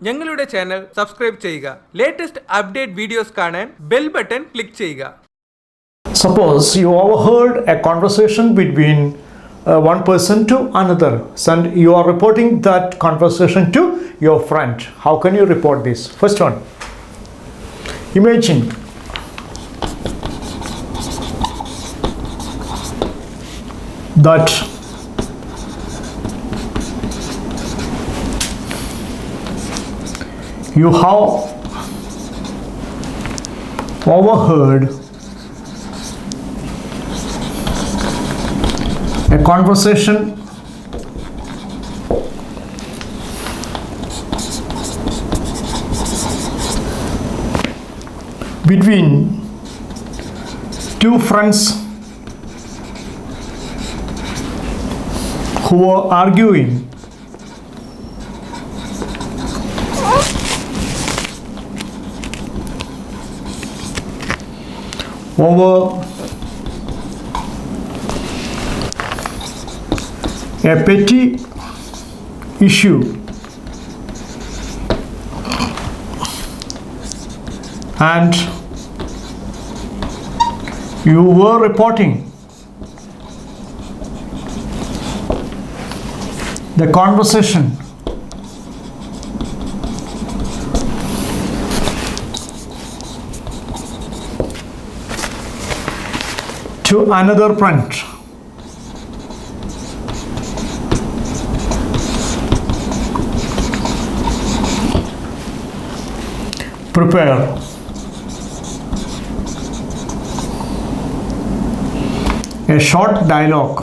ഞങ്ങളുടെ channel subscribe ചെയ്യുക. Latest update videos കാണാൻ ബെൽ ബട്ടൺ ക്ലിക്ക് ചെയ്യുക. Suppose you overheard a conversation between one person to another, and you are reporting that conversation to your friend. How can you report this? First one, imagine that you have overheard a conversation between two friends who were arguing over a petty issue and you were reporting the conversation to another friend. Prepare a short dialogue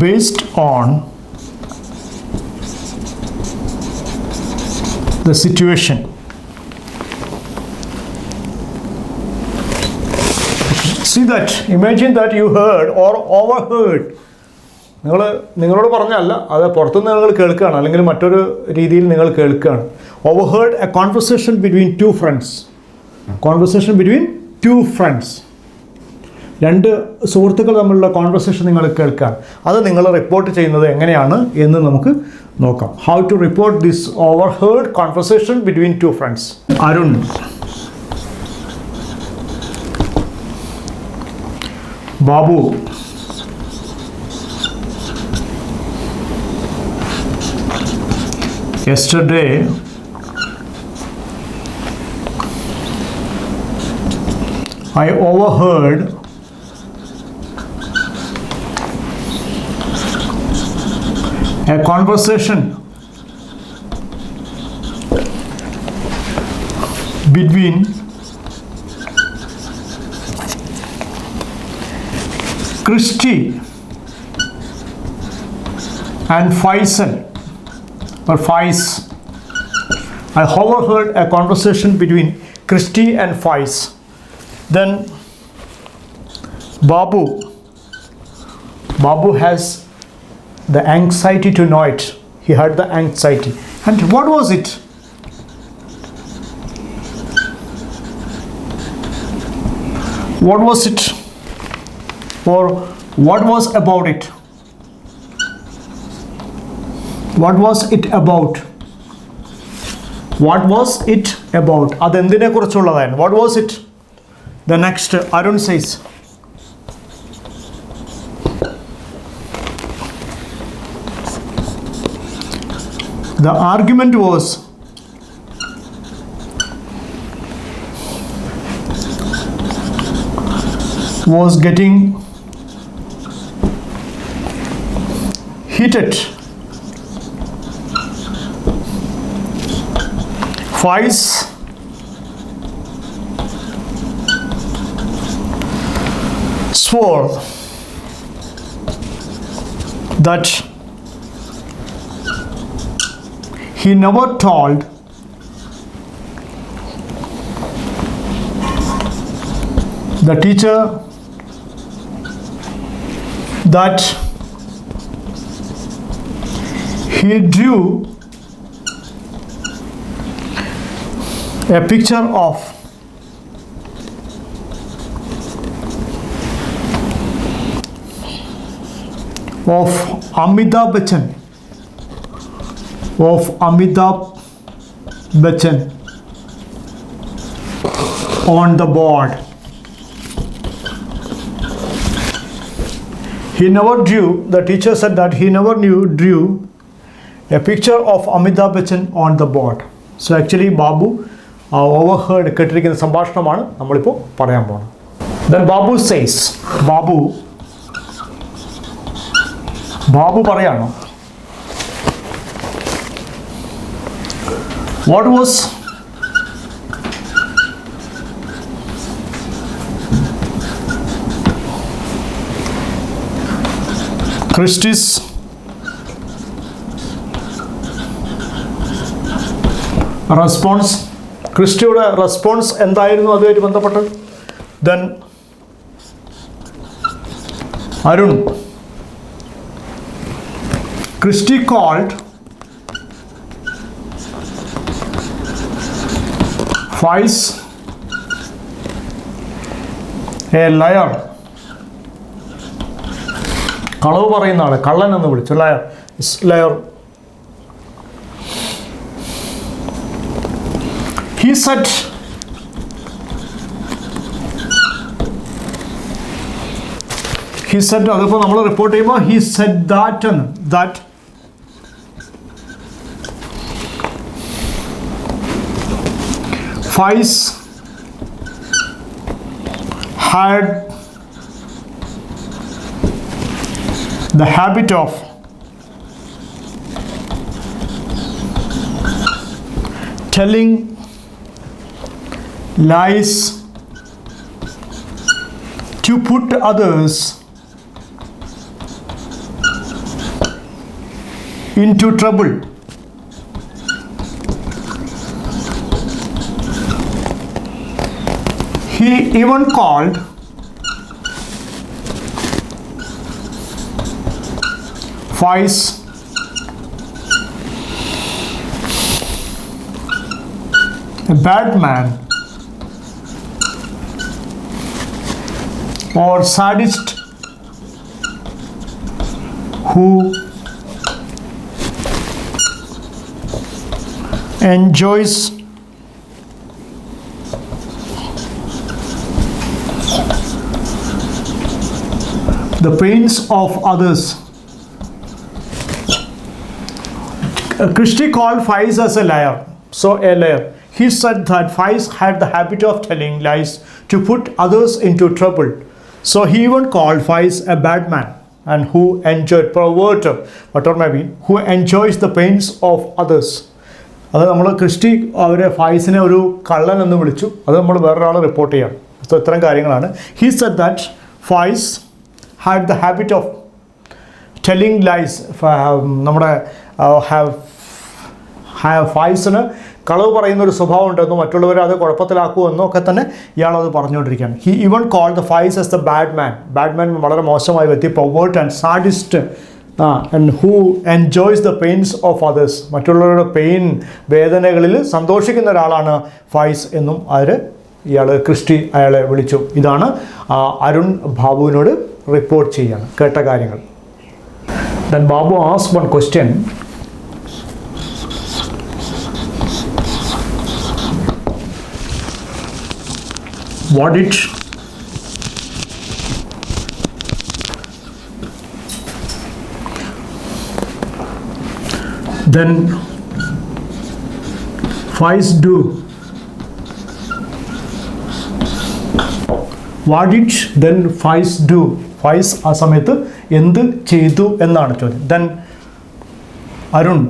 based on the situation. See that, imagine that you heard or overheard. നിങ്ങളോട് പറഞ്ഞല്ല, അത് പുറത്തുനിന്ന് നിങ്ങൾ കേൾക്കുകയാണ്, അല്ലെങ്കിൽ മറ്റൊരു രീതിയിൽ നിങ്ങൾ കേൾക്കുകയാണ്. Overheard a conversation between two friends. Conversation between two friends. രണ്ട് സുഹൃത്തുക്കൾ തമ്മിലുള്ള കോൺവെർസേഷൻ നിങ്ങൾ കേൾക്കാൻ, അത് നിങ്ങൾ റിപ്പോർട്ട് ചെയ്യുന്നത് എങ്ങനെയാണ് എന്ന് നമുക്ക് നോക്കാം. How to report this overheard conversation between two friends. Arun, Babu, yesterday I overheard a conversation between Christy and Faisal or Faiz. I overheard a conversation between Christy and Faiz. Then Babu has the anxiety to know it. He had the anxiety. And what was it? What was it? Or what was about it? What was it about? What was it about? അതെന്തിനെ കുറിച്ചുള്ളതായിരുന്നു? What was it? The next, Arun says, the argument was getting heated. Faiz swore that he never told the teacher that he drew a picture of of Amitabh Bachchan on the board. He never drew, the teacher said that he never drew a picture of Amitabh Bachchan on the board. So actually Babu overheard കേട്ടിരിക്കുന്ന സംഭാഷണമാണ് നമ്മളിപ്പോൾ പറയാൻ പോകുന്നത്. Then Babu says, Babu പറയാണ്, what was Christie's response? ക്രിസ്റ്റിയുടെ response എന്തായിരുന്നു അതുമായിട്ട് ബന്ധപ്പെട്ടത്? Then Arun, Christie called Faiz a liar. കളവ് പറയുന്ന ആളെ കള്ളൻ എന്ന് വിളിച്ചു. ലയർ. He said അതിപ്പോൾ നമ്മൾ റിപ്പോർട്ട് ചെയ്യുമ്പോൾ he said that Faiz had the habit of telling lies to put others into trouble. He even called Faiz a bad man or sadist who enjoys the pains of others. Christie called Faiz as a liar. So a liar. He said that Faiz had the habit of telling lies to put others into trouble. So he even called Faiz a bad man and who enjoyed, perverted, whatever may be, who enjoys the pains of others. അത് നമ്മൾ Christy അവരെ ഫൈസിനെ ഒരു കള്ളൻ എന്ന് വിളിച്ചു. അത് നമ്മൾ വേറൊരാൾ റിപ്പോർട്ട് ചെയ്യാം. സോ ഇത്തരം കാര്യങ്ങളാണ്. He said that Faiz had the habit of telling lies. നമ്മുടെ ഫൈസിന് കളവ് പറയുന്ന ഒരു സ്വഭാവം ഉണ്ടെന്നും മറ്റുള്ളവരെ അത് കുഴപ്പത്തിലാക്കുമെന്നും ഒക്കെ തന്നെ ഇയാളത് പറഞ്ഞുകൊണ്ടിരിക്കുകയാണ്. He even call the Faiz as the bad man വളരെ മോശമായ വ്യക്തി, pervert and sadist and who enjoys the pains of others. മറ്റുള്ളവരുടെ പെയിൻ, വേദനകളിൽ സന്തോഷിക്കുന്ന ഒരാളാണ് ഫൈസ് എന്നും ഇയാൾ ക്രിസ്റ്റി അയാളെ വിളിച്ചു. ഇതാണ് അരുൺ ബാബുവിനോട് റിപ്പോർട്ട് ചെയ്യാണ് കേട്ട കാര്യങ്ങൾ. Then Babu asked one question. What did then Faiz do? What did then Faiz do? Faiz ആ സമയത്ത് എന്ത് ചെയ്തു എന്നാണ് ചോദ്യം. Then Arun,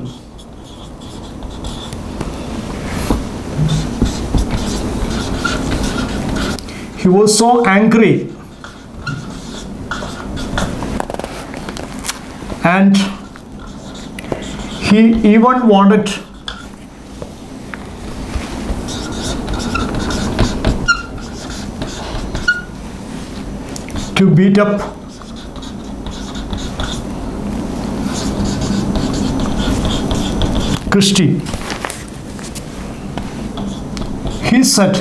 he was so angry and he even wanted to beat up Christie. He said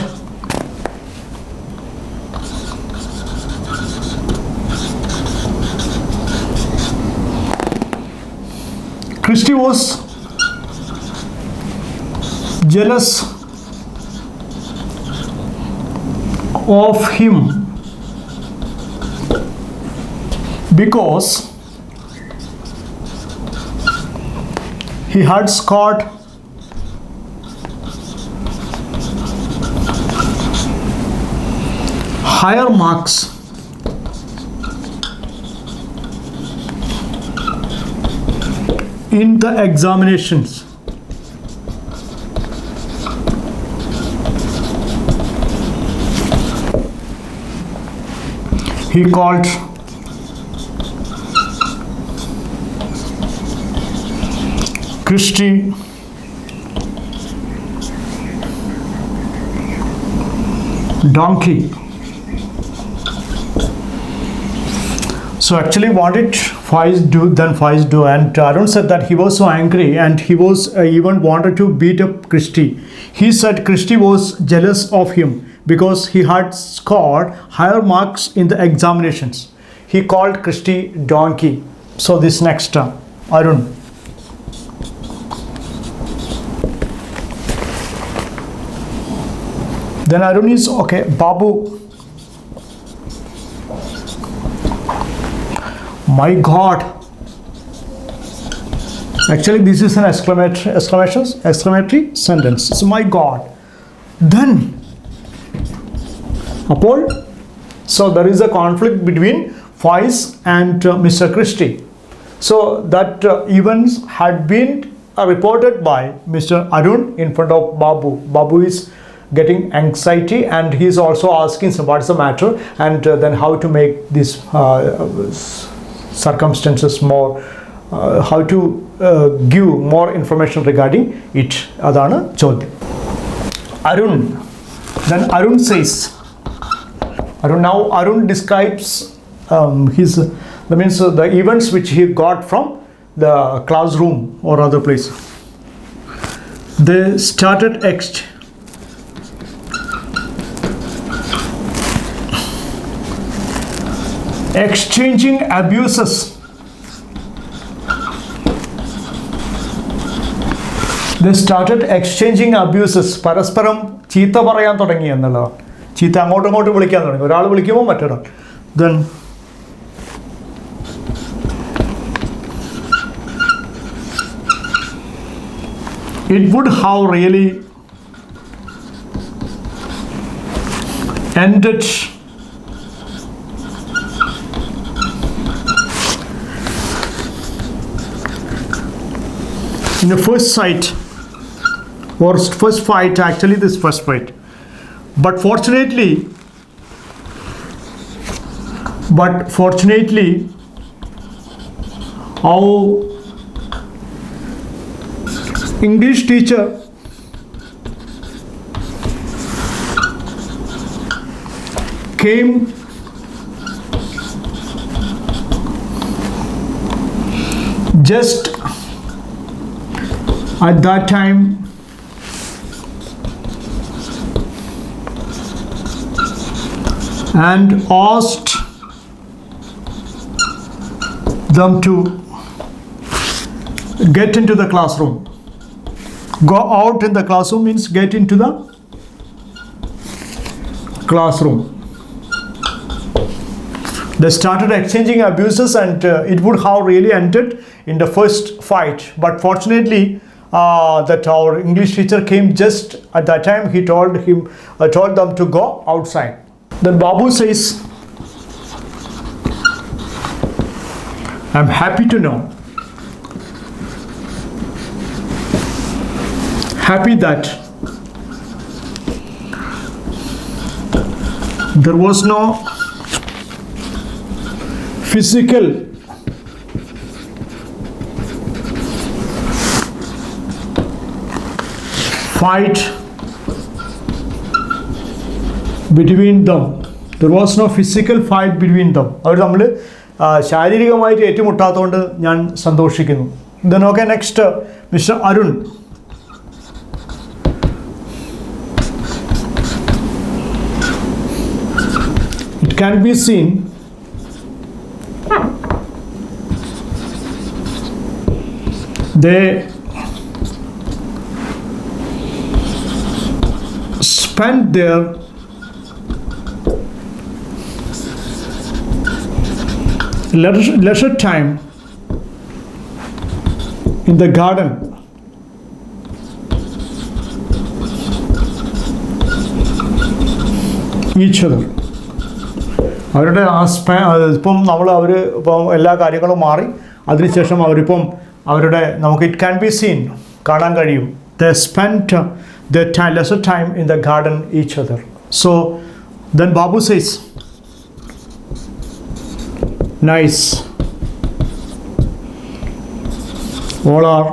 Christy was jealous of him because he had scored higher marks in the examinations. He called Christy donkey. So actually what did Faiz do? Then Faiz do, and Arun said that he was so angry and he was even wanted to beat up Christy. He said Christy was jealous of him because he had scored higher marks in the examinations. He called Christy donkey. So this next term, Arun. Then Arun is okay. Babu. My God. Actually, this is an exclamatory sentence. It's my God. Then, Apol. So there is a conflict between Faiz and Mr. Christy. So that events had been reported by Mr. Arun in front of Babu. Babu is getting anxiety and he is also asking, so what's the matter, and then how to make these circumstances more, how to give more information regarding it. Adana Chodhya. Arun. Then Arun says, Arun describes the events which he got from the classroom or other place. They started exchanging abuses. They started exchanging abuses. പരസ്പരം ചീത്ത പറയാൻ തുടങ്ങി എന്നുള്ളതാണ്. ചീത്ത അങ്ങോട്ടും ഇങ്ങോട്ടും വിളിക്കാൻ തുടങ്ങി. ഒരാൾ വിളിക്കുമ്പോൾ മറ്റൊരാൾ. Then it would have really ended in the first sight or first fight, actually this first fight. But fortunately our English teacher came just at that time and asked them to get into the classroom. Go out in the classroom means get into the classroom. They started exchanging abuses and it would have really ended in the first fight. But fortunately, that our English teacher came just at that time. He told them to go outside. Then Babu says, I'm happy to know, happy that there was no physical fight between them. There was no physical fight between them. അവർ തമ്മിൽ ശാരീരികമായിട്ട് ഏറ്റുമുട്ടാത്തതുകൊണ്ട് ഞാൻ സന്തോഷിക്കുന്നു. Then okay, next Mr. Arun. It can be seen they spent their leisure time in the garden each other. അവരുടെ ഇപ്പം അവർ ഇപ്പം എല്ലാ കാര്യങ്ങളും മാറി അതിനുശേഷം അവരിപ്പം അവരുടെ നമുക്ക് ഇറ്റ് ക്യാൻ ബി സീൻ കാണാൻ കഴിയും. They spent their time, lesser time in the garden each other. So then Babu says, nice. All are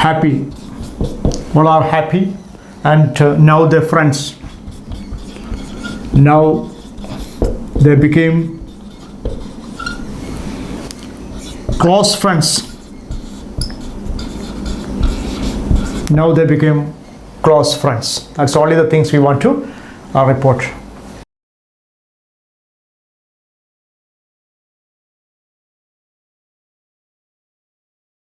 happy. All are happy, and now they're friends. Now they became close friends. Now they became close friends. That's only the things we want to report.